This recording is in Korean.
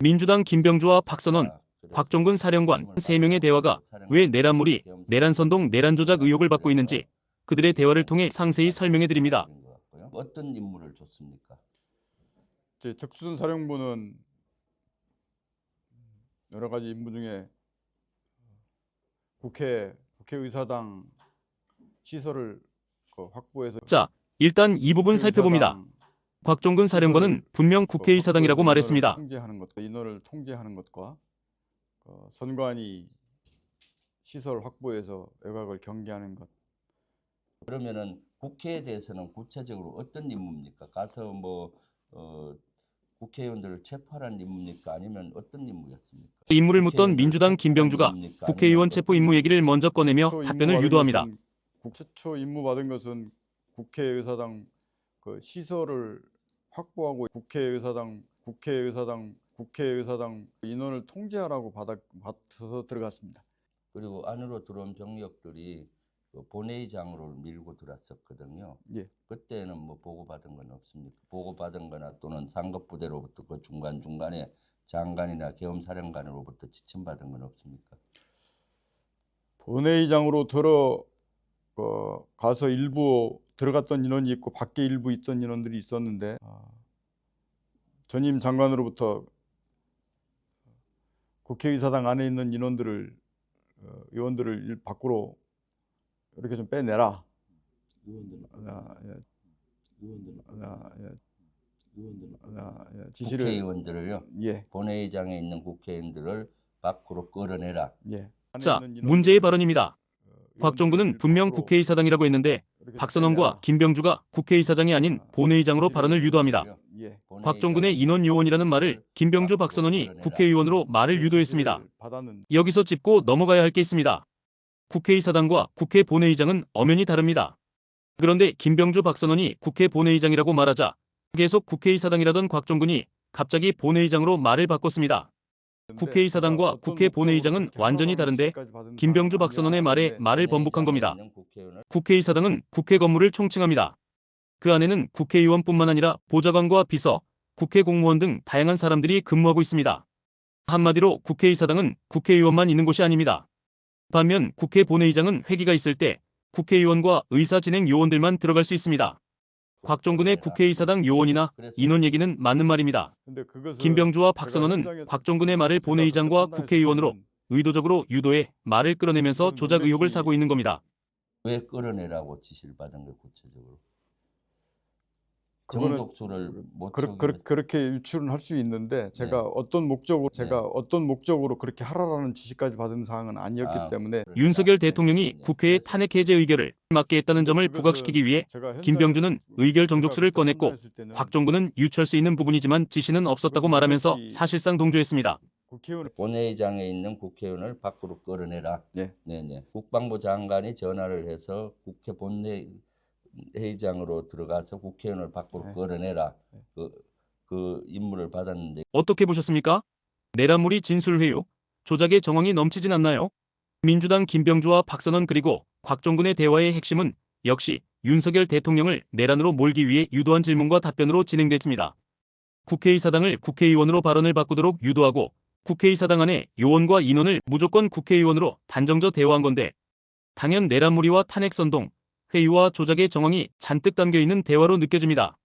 민주당 김병주와 박선원, 곽종근 사령관 3명의 대화가 왜 내란몰이, 내란선동, 내란조작 의혹을 받고 있는지 그들의 대화를 통해 상세히 설명해 드립니다. 어떤 임무를 줬습니까? 특수사령부는 여러 가지 임무 중에 국회의사당 시설을 확보해서 자, 일단 이 부분 살펴봅니다. 곽종근 사령관은 분명 국회의사당이라고 말했습니다. 인원을 통제하는 것과 선관위 시설 확보해서 외곽을 경계하는 것. 그러면은 국회에 대해서는 구체적으로 어떤 임무입니까? 가서 국회의원들을 체포하라는 임무입니까? 아니면 어떤 임무였습니까? 임무를 묻던 민주당 김병주가 국회의원 체포 임무 얘기를 먼저 꺼내며 답변을 유도합니다. 최초 임무 받은 것은 국회의사당 시설을 확보하고 국회의사당 인원을 통제하라고 받아서 들어갔습니다. 그리고 안으로 들어온 병력들이 본회의장으로 밀고 들어왔었거든요. 예. 그때는 보고받은 건 없습니까? 보고받은 거나 또는 상급부대로부터 그 중간중간에 장관이나 계엄사령관으로부터 지침받은 건 없습니까? 본회의장으로 가서 일부 들어갔던 인원이 있고 밖에 일부 있던 인원들이 있었는데 전임 장관으로부터 국회의사당 안에 있는 의원들을 밖으로 이렇게 좀 빼내라. 지시를 국회의원들을요. 예. 본회의장에 있는 국회의원들을 밖으로 끌어내라. 예. 자, 문제의 발언입니다. 곽종근은 분명 국회의사당이라고 했는데 박선원과 김병주가 국회의사장이 아닌 본회의장으로 발언을 유도합니다. 곽종근의 인원 요원이라는 말을 김병주, 박선원이 국회의원으로 말을 유도했습니다. 여기서 짚고 넘어가야 할 게 있습니다. 국회의사당과 국회 본회의장은 엄연히 다릅니다. 그런데 김병주, 박선원이 국회 본회의장이라고 말하자 계속 국회의사당이라던 곽종근이 갑자기 본회의장으로 말을 바꿨습니다. 국회의사당과 국회 본회의장은 완전히 다른데 김병주, 박선원의 말에 말을 번복한 겁니다. 국회의사당은 국회 건물을 총칭합니다. 그 안에는 국회의원뿐만 아니라 보좌관과 비서, 국회 공무원 등 다양한 사람들이 근무하고 있습니다. 한마디로 국회의사당은 국회의원만 있는 곳이 아닙니다. 반면 국회 본회의장은 회기가 있을 때 국회의원과 의사진행 요원들만 들어갈 수 있습니다. 곽종근의 국회의사당 요원이나 인원 얘기는 맞는 말입니다. 김병주와 박선원은 곽종근의 말을 본회의장과 국회의원으로 의도적으로 유도해 말을 끌어내면서 조작 의혹을 사고 있는 겁니다. 왜 끌어내라고 지시를 받은 거 구체적으로? 그거는 정독조를 못 그렇게 유출은 할 수 있는데 제가 어떤 목적으로 그렇게 하라라는 지시까지 받은 사항은 아니었기 때문에 윤석열 대통령이 국회의 탄핵 해제 의결을 맡게 했다는 점을 부각시키기 위해 김병주는 의결 정족수를 꺼냈고 곽종근은 유추할 수 있는 부분이지만 지시는 없었다고 말하면서 사실상 동조했습니다. 본회의장에 있는 국회의원을 밖으로 끌어내라. 네네. 국방부 장관이 전화를 해서 국회 본회의장으로 들어가서 국회의원을 밖으로 끌어내라. 그 임무를 받았는데 어떻게 보셨습니까? 내란몰이 진술회유, 조작의 정황이 넘치진 않나요? 민주당 김병주와 박선원 그리고 곽종근의 대화의 핵심은 역시 윤석열 대통령을 내란으로 몰기 위해 유도한 질문과 답변으로 진행됐습니다. 국회의사당을 국회의원으로 발언을 바꾸도록 유도하고 국회의사당 안에 요원과 인원을 무조건 국회의원으로 단정져 대화한 건데 당연 내란몰이와 탄핵선동, 회유와 조작의 정황이 잔뜩 담겨있는 대화로 느껴집니다.